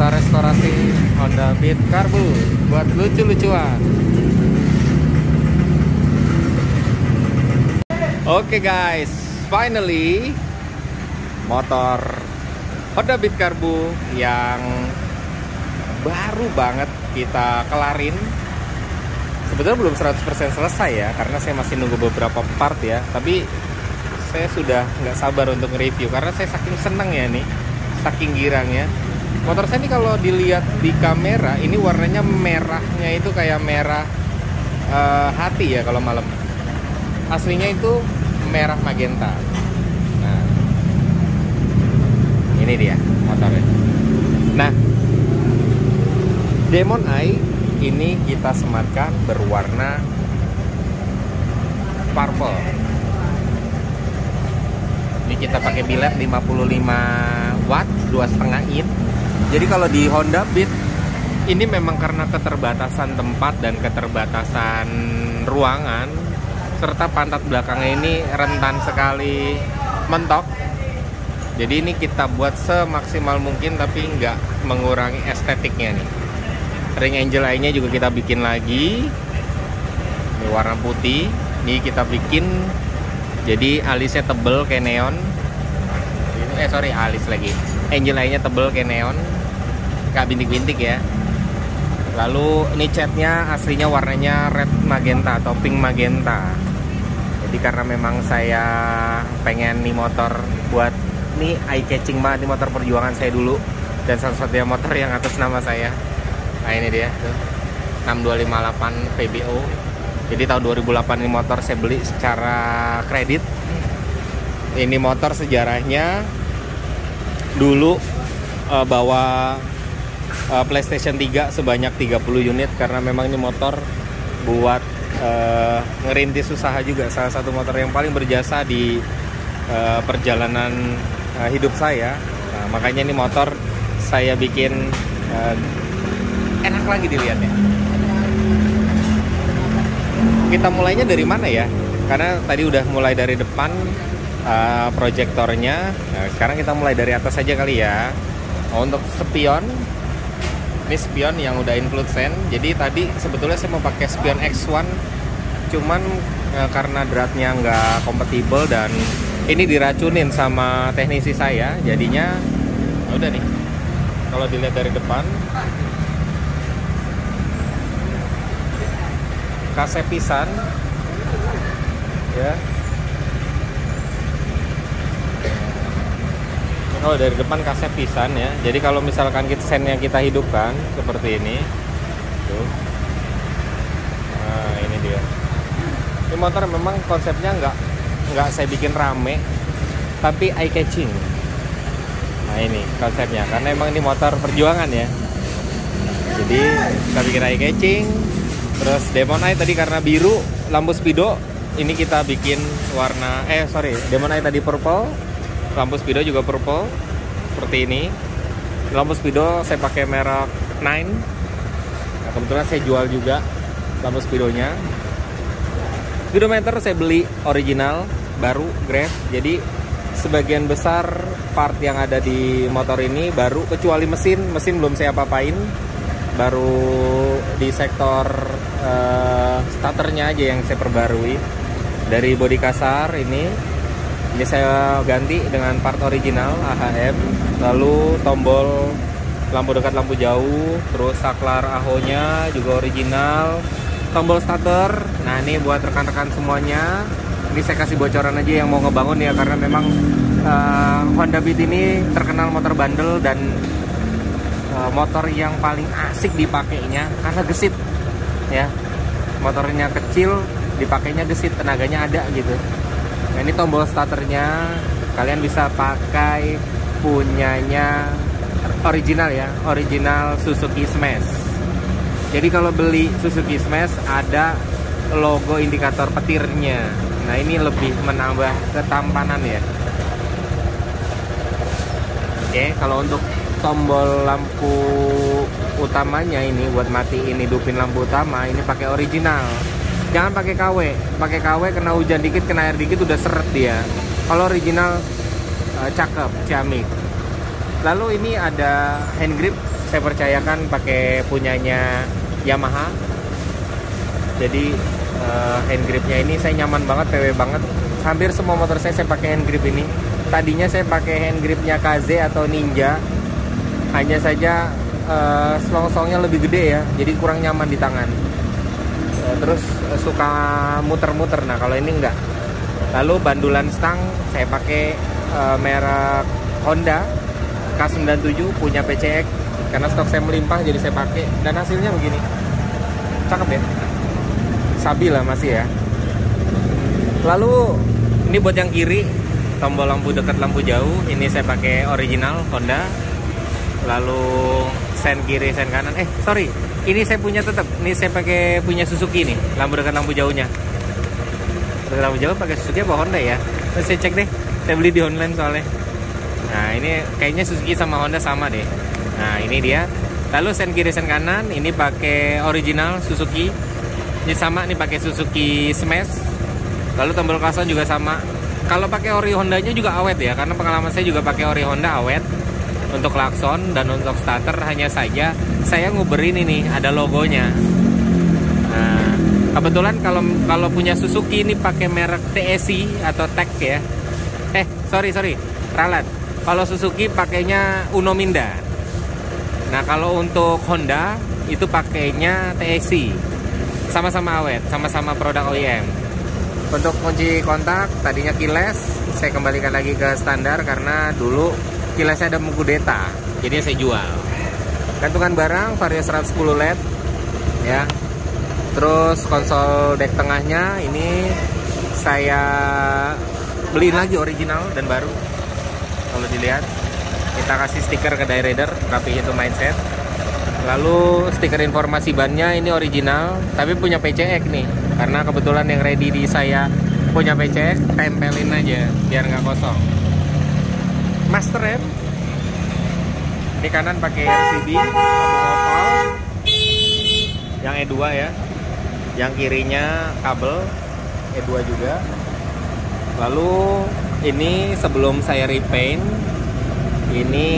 kita restorasi Honda Beat Karbu buat lucu-lucuan. Oke guys, finally motor Honda Beat Karbu yang baru banget kita kelarin. Sebetulnya belum 100% selesai ya, karena saya masih nunggu beberapa part ya. Tapi saya sudah nggak sabar untuk nge-review karena saya saking seneng ya nih, saking girangnya. Motor saya ini kalau dilihat di kamera ini warnanya merahnya itu kayak merah hati ya kalau malam. Aslinya itu merah magenta. Nah, ini dia motornya. Nah, Demon Eye ini kita sematkan berwarna purple. Ini kita pakai bilet 55 watt 2,5 in. Jadi kalau di Honda Beat ini memang karena keterbatasan tempat dan keterbatasan ruangan, serta pantat belakangnya ini rentan sekali mentok. Jadi ini kita buat semaksimal mungkin tapi nggak mengurangi estetiknya nih. Ring angel eye-nya juga kita bikin lagi. Ini warna putih. Ini kita bikin jadi alisnya tebel kayak neon. Alis lagi. Angel eye-nya tebel kayak neon. Gak bintik-bintik ya. Lalu ini catnya aslinya warnanya red magenta atau pink magenta. Jadi karena memang saya pengen nih motor buat nih eye catching banget, nih motor perjuangan saya dulu dan satu-satunya motor yang atas nama saya. Nah ini dia tuh, 6258 VBO. Jadi tahun 2008 ini motor saya beli secara kredit. Ini motor sejarahnya dulu bawa PlayStation 3 sebanyak 30 unit karena memang ini motor buat ngerintis usaha juga. Salah satu motor yang paling berjasa di perjalanan hidup saya. Nah, makanya ini motor saya bikin enak lagi dilihatnya. Kita mulainya dari mana ya? Karena tadi udah mulai dari depan proyektornya. Nah, sekarang kita mulai dari atas saja kali ya. Untuk spion, ini spion yang udah include sen. Jadi tadi sebetulnya saya mau pakai spion X1, cuman karena dratnya nggak kompatibel dan ini diracunin sama teknisi saya, jadinya udah nih. Kalau dilihat dari depan, kasepisan ya. Kalau dari depan kasepisan ya. Jadi kalau misalkan sennya kita hidupkan seperti ini tuh. Nah ini dia. Ini motor memang konsepnya nggak saya bikin rame, tapi eye catching. Nah ini konsepnya, karena emang ini motor perjuangan ya. Jadi kita bikin eye catching. Terus Demon Eye tadi karena biru, lampu speedo ini kita bikin warna Demon Eye tadi purple, lampu speedo juga purple seperti ini. Lampu speedo saya pakai merek 9. Nah, kebetulan saya jual juga lampu speedonya. Speedometer saya beli original baru Gref. Jadi sebagian besar part yang ada di motor ini baru, kecuali mesin belum saya apa-apain. Baru di sektor starternya aja yang saya perbarui. Dari bodi kasar ini saya ganti dengan part original AHM. Lalu tombol lampu dekat, lampu jauh, terus saklar AHO-nya juga original. Tombol starter, nah ini buat rekan-rekan semuanya. Ini saya kasih bocoran aja yang mau ngebangun ya, karena memang Honda Beat ini terkenal motor bandel dan motor yang paling asik dipakainya karena gesit ya. Motornya kecil, dipakainya gesit, tenaganya ada gitu. Nah ini tombol starternya, kalian bisa pakai punyanya original ya, original Suzuki Smash. Jadi kalau beli Suzuki Smash ada logo indikator petirnya. Nah ini lebih menambah ketampanan ya. Oke, kalau untuk tombol lampu utamanya ini buat matiin hidupin lampu utama, ini pakai original. Jangan pakai KW. Pakai KW kena hujan dikit, kena air dikit udah seret dia. Kalau original cakep, ciamik. Lalu ini ada hand grip saya percayakan pakai punyanya Yamaha. Jadi hand gripnya ini saya nyaman banget, PW banget. Hampir semua motor saya pakai hand grip ini. Tadinya saya pakai hand gripnya KZ atau Ninja, hanya saja slong-slongnya lebih gede ya, jadi kurang nyaman di tangan. Terus suka muter-muter. Nah kalau ini enggak. Lalu bandulan stang saya pakai merek Honda K97 punya PCX, karena stok saya melimpah jadi saya pakai, dan hasilnya begini. Cakep ya, stabil lah masih ya. Lalu ini buat yang kiri, tombol lampu dekat, lampu jauh, ini saya pakai original Honda. Lalu sen kiri, sen kanan, ini saya punya tetap, ini saya pakai punya Suzuki nih, lampu dekat, lampu jauhnya. Lampu jauh pakai Suzuki apa Honda ya? Terus saya cek deh, saya beli di online soalnya. Nah ini kayaknya Suzuki sama Honda sama deh. Nah ini dia. Lalu sen kiri, sen kanan, ini pakai original Suzuki. Ini sama, ini pakai Suzuki Smash. Lalu tombol klakson juga sama. Kalau pakai ori Hondanya juga awet ya, karena pengalaman saya juga pakai ori Honda awet. Untuk klakson dan untuk starter hanya saja saya nguberin ini ada logonya. Nah, kebetulan kalau punya Suzuki ini pakai merek TSI atau TEC ya. Sorry, ralat. Kalau Suzuki pakainya Uno Minda. Nah, kalau untuk Honda itu pakainya TSI. Sama-sama awet, sama-sama produk OEM. Untuk kunci kontak tadinya keyless, saya kembalikan lagi ke standar karena dulu keylessnya ada mengkudeta, jadi saya jual. Gantungan barang Vario 110 LED ya. Terus konsol deck tengahnya ini saya beliin lagi original dan baru. Kalau dilihat, kita kasih stiker ke Die Rider, rapi itu mindset. Lalu stiker informasi bannya ini original, tapi punya PCX nih. Karena kebetulan yang ready di saya punya PCX, tempelin aja biar nggak kosong. Master rem. Ini kanan pakai RCB, tabung oval. Yang E2 ya. Yang kirinya kabel E2 juga. Lalu ini sebelum saya repaint, ini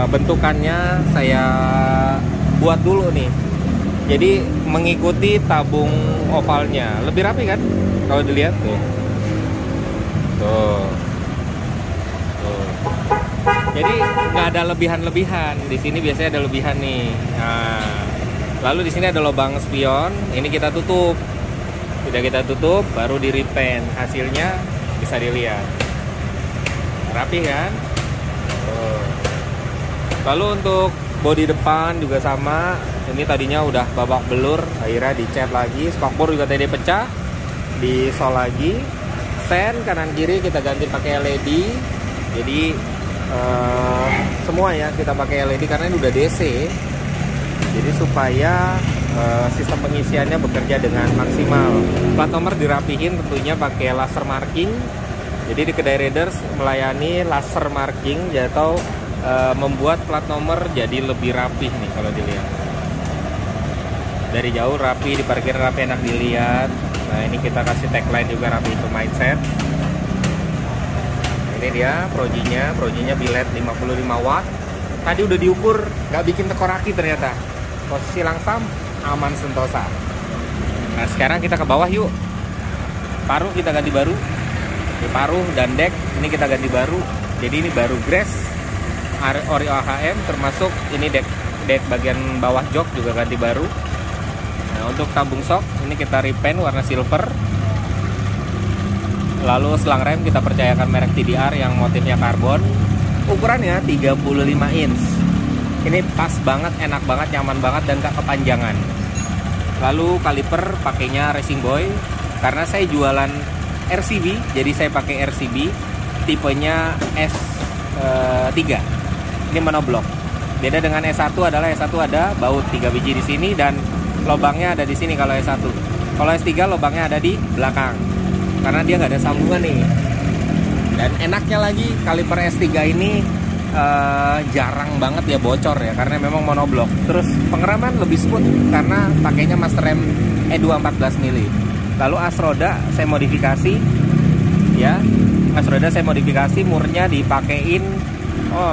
bentukannya saya buat dulu nih. Jadi mengikuti tabung ovalnya, lebih rapi kan? Kalau dilihat tuh. Tuh. Jadi nggak ada lebihan-lebihan. Di sini biasanya ada lebihan nih. Nah, lalu di sini ada lubang spion. Ini kita tutup. Sudah kita tutup, baru di repaint. Hasilnya bisa dilihat. Rapi kan? Lalu untuk bodi depan juga sama. Ini tadinya udah babak belur, akhirnya dicat lagi. Spakbor juga tadi pecah, disol lagi. Sen kanan kiri kita ganti pakai LED. Jadi semua ya kita pakai LED karena ini udah DC. Jadi supaya sistem pengisiannya bekerja dengan maksimal. Plat nomor dirapihin tentunya pakai laser marking. Jadi di kedai Raiders melayani laser marking atau membuat plat nomor jadi lebih rapih nih kalau dilihat. Dari jauh rapi, di parkir rapi, enak dilihat. Nah ini kita kasih tagline juga, rapi itu mindset. Ini dia projinya biled 55 watt. Tadi udah diukur, nggak bikin tekor aki ternyata. Posisi langsam, aman sentosa. Nah sekarang kita ke bawah yuk. Paruh kita ganti baru. Di paruh dan deck ini kita ganti baru. Jadi ini baru grass ori AHM, termasuk ini deck bagian bawah jok juga ganti baru. Nah untuk tabung shock ini kita repaint warna silver. Lalu selang rem kita percayakan merek TDR yang motifnya karbon. Ukurannya 35 inch. Ini pas banget, enak banget, nyaman banget, dan gak kepanjangan. Lalu kaliper pakainya Racing Boy. Karena saya jualan RCB, jadi saya pakai RCB tipenya S3. Ini monoblok. Beda dengan S1 adalah S1 ada baut 3 biji di sini dan lubangnya ada di sini kalau S1. Kalau S3 lubangnya ada di belakang. Karena dia nggak ada sambungan nih. Dan enaknya lagi kaliper S3 ini jarang banget ya bocor ya, karena memang monoblok. Terus pengereman lebih smooth karena pakainya master rem E2 14 mili. Lalu as roda saya modifikasi ya. As roda saya modifikasi, murnya dipakein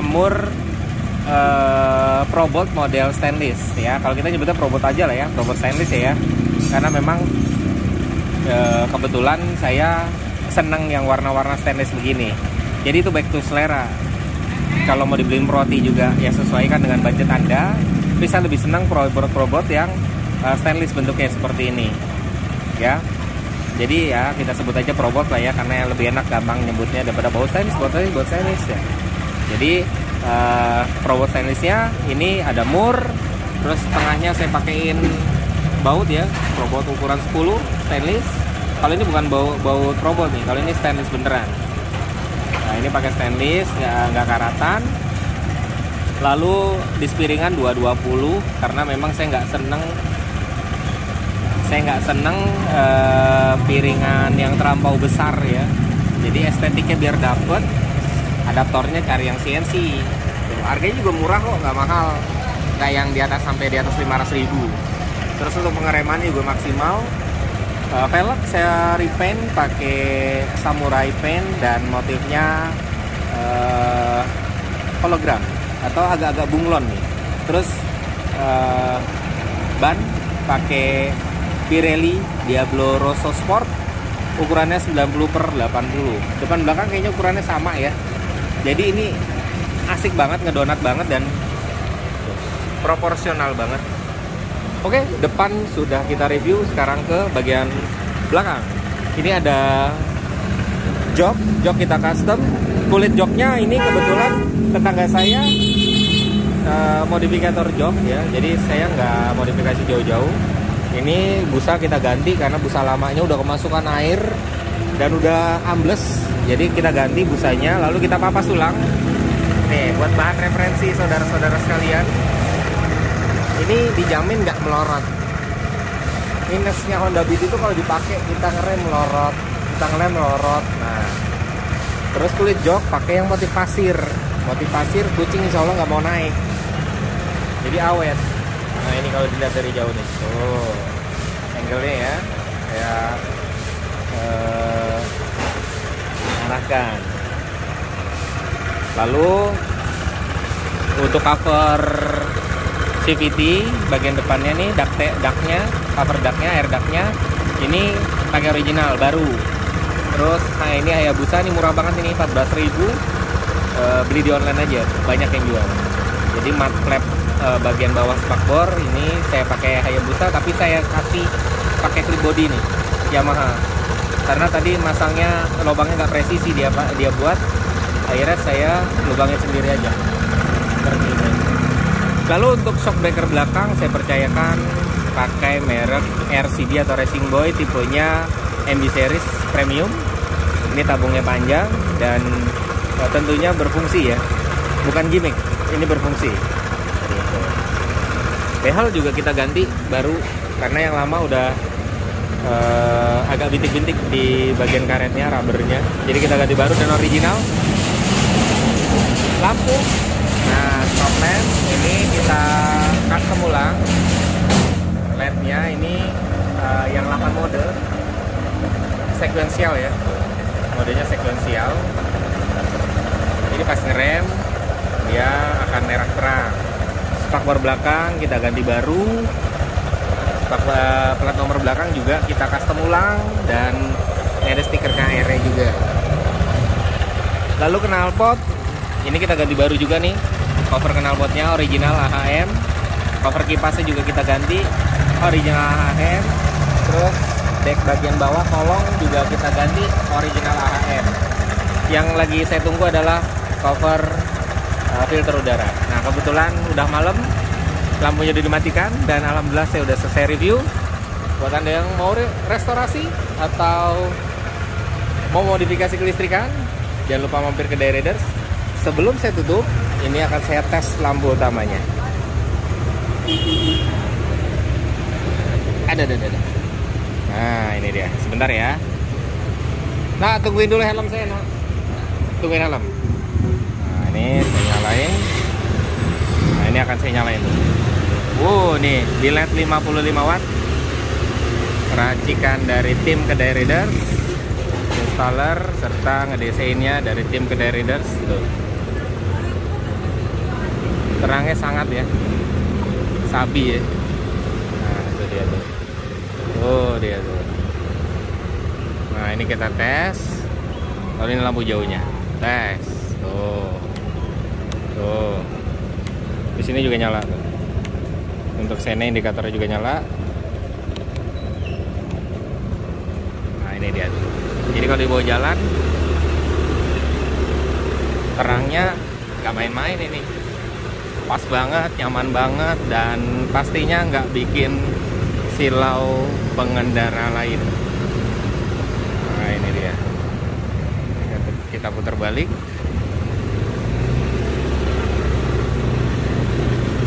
mur Probolt model stainless ya. Kalau kita nyebutnya Probolt aja lah ya, Probolt stainless ya. Karena memang kebetulan saya seneng yang warna-warna stainless begini. Jadi itu baik to selera. Kalau mau dibeliin roti juga ya sesuaikan dengan budget Anda. Bisa lebih senang Probolt yang stainless bentuknya seperti ini. Ya. Jadi ya kita sebut aja Probolt lah ya, karena yang lebih enak gampang nyebutnya daripada baut stainless ya. Jadi Probolt stainlessnya ini ada mur, terus tengahnya saya pakein baut ya, Probolt ukuran 10 stainless. Kalau ini bukan baut Probolt nih, kalau ini stainless beneran. Nah ini pakai stainless, nggak karatan. Lalu di spiringan 220 karena memang saya nggak seneng piringan yang terlampau besar ya. Jadi estetiknya biar dapet, adaptornya cari yang CNC. Tuh, harganya juga murah kok, nggak mahal. Nggak yang di atas sampai di atas 500.000. Terus untuk pengeremannya juga maksimal. Velg saya repaint pakai samurai paint dan motifnya hologram atau agak-agak bunglon nih. Terus ban pakai Pirelli Diablo Rosso Sport, ukurannya 90/80. Depan belakang kayaknya ukurannya sama ya. Jadi ini asik banget, ngedonat banget dan proporsional banget. Oke, depan sudah kita review, sekarang ke bagian belakang. Ini ada jok kita custom. Kulit joknya ini kebetulan tetangga saya modifikator jok ya, jadi saya nggak modifikasi jauh-jauh. Ini busa kita ganti karena busa lamanya udah kemasukan air dan udah ambles, jadi kita ganti busanya, lalu kita papas ulang. Nih, buat bahan referensi saudara-saudara sekalian, ini dijamin nggak melorot. Minusnya Honda Beat itu kalau dipakai kita ngerem melorot, Nah, terus kulit jok pakai yang motif pasir, kucing insya Allah nggak mau naik, jadi awet. Nah ini kalau dilihat dari jauh nih, tuh angle-nya ya, kayak arahkan. Lalu untuk cover CVT bagian depannya nih, cover ductnya, air ductnya ini pakai original baru. Terus nah ini Hayabusa nih murah banget ini, 14.000. Beli di online aja, banyak yang jual. Jadi mat flap bagian bawah spakbor ini saya pakai Hayabusa, tapi saya kasih pakai clip body nih Yamaha. Karena tadi masangnya lubangnya nggak presisi dia buat, akhirnya saya lubangnya sendiri aja. Seperti ini. Lalu untuk shock breaker belakang saya percayakan pakai merek RCD atau Racing Boy, tipenya MB Series Premium. Ini tabungnya panjang dan tentunya berfungsi ya, bukan gimmick, ini berfungsi. Behel juga kita ganti baru karena yang lama udah agak bintik-bintik di bagian karetnya, rubbernya, jadi kita ganti baru dan original. Lampu, nah stop lamp ini kita custom ulang. LED-nya ini yang 8 mode, sekuensial ya, modenya sekuensial. Jadi pas ngerem dia akan merah terang. Spakbor belakang kita ganti baru, plat nomor belakang juga kita custom ulang, dan ada stiker KR juga. Lalu knalpot ini kita ganti baru juga nih, cover knalpotnya original AHM, cover kipasnya juga kita ganti original AHM. Terus deck bagian bawah kolong juga kita ganti original AHM. Yang lagi saya tunggu adalah cover filter udara. Nah kebetulan udah malam, lampunya udah dimatikan, dan alhamdulillah saya udah selesai review. Buat Anda yang mau restorasi atau mau modifikasi kelistrikan, jangan lupa mampir ke Day Raiders. Sebelum saya tutup, ini akan saya tes lampu utamanya. Ada. Nah ini dia, sebentar ya. Nah tungguin dulu helm saya, nah. Tungguin helm. Nah ini saya nyalain. Nah ini akan saya nyalain. Nih di LED 55 watt, racikan dari tim Kedai Raiders, installer serta ngedesainnya dari tim Kedai Raiders. Tuh. Terangnya sangat ya, sabi ya. Nah itu dia tuh. Oh dia tuh. Nah ini kita tes. Lalu ini lampu jauhnya. Tes. Tuh. Di sini juga nyala tuh. Untuk sene indikatornya juga nyala. Nah ini dia tuh. Jadi kalau dibawa jalan, terangnya nggak main-main ini. Pas banget, nyaman banget, dan pastinya nggak bikin silau pengendara lain. Nah ini dia. Kita putar balik.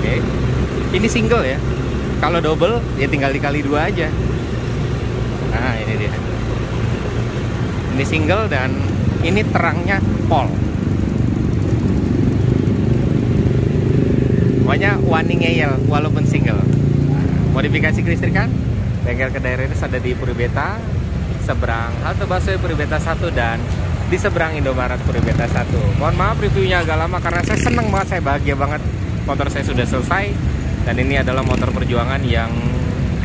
Oke. Ini single ya. Kalau double ya tinggal dikali 2 aja. Nah ini dia. Ini single dan ini terangnya pol. Pokoknya wani ngeyel walaupun single. Modifikasi kelistrikan, bengkel Kedai Renis ada di Puribeta, seberang halte busway Puribeta 1 dan di seberang Indomaret Puribeta 1. Mohon maaf reviewnya agak lama karena saya seneng banget, saya bahagia banget motor saya sudah selesai. Dan ini adalah motor perjuangan yang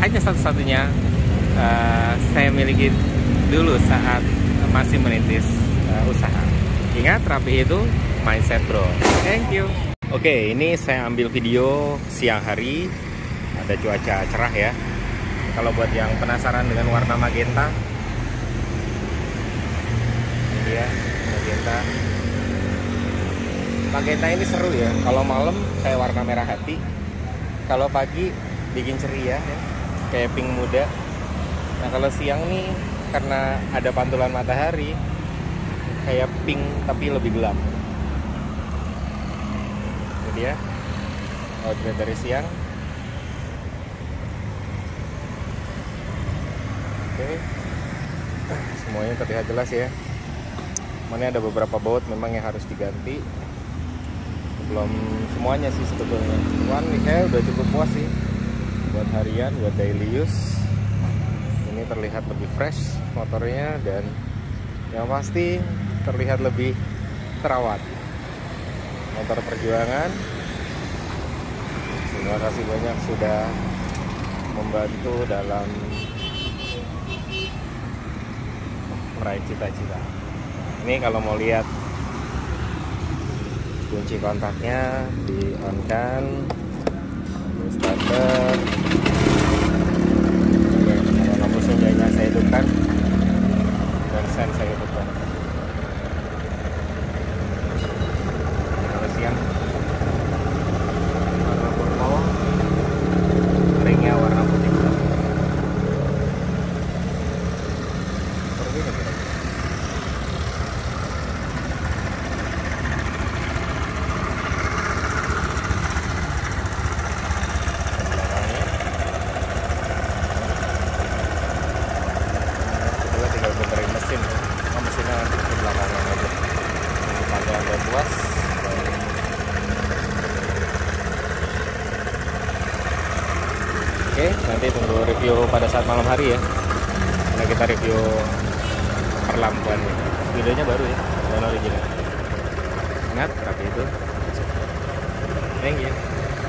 hanya satu-satunya saya miliki dulu saat masih merintis usaha. Ingat, rapi itu mindset bro. Thank you. Oke, ini saya ambil video siang hari. Ada cuaca cerah ya. Kalau buat yang penasaran dengan warna magenta, ini dia magenta. Magenta ini seru ya. Kalau malam kayak warna merah hati. Kalau pagi bikin ceria ya, kayak pink muda. Nah kalau siang nih karena ada pantulan matahari, kayak pink tapi lebih gelap. Ini dia outfit dari siang. Oke, semuanya terlihat jelas ya. Mana ada beberapa baut memang yang harus diganti. Belum semuanya sih sebetulnya. Cuman saya udah cukup puas sih buat harian, buat daily use. Ini terlihat lebih fresh motornya dan yang pasti terlihat lebih terawat. Motor perjuangan. Terima kasih banyak sudah membantu dalam meraih cita-cita. Ini kalau mau lihat kunci kontaknya di on kan, ini starter. Oke, kalau lampu senjanya saya hidupkan dan sen saya hidupkan. Kalau siang warna purple, ringnya warna putih. Seperti ini. Mesinnya di belakangnya aja. Pada Anda puas. Oke, nanti tunggu review pada saat malam hari ya. Nah kita review perlampuannya. Videonya baru ya, dan original. Ingat, rapi itu. Thank you.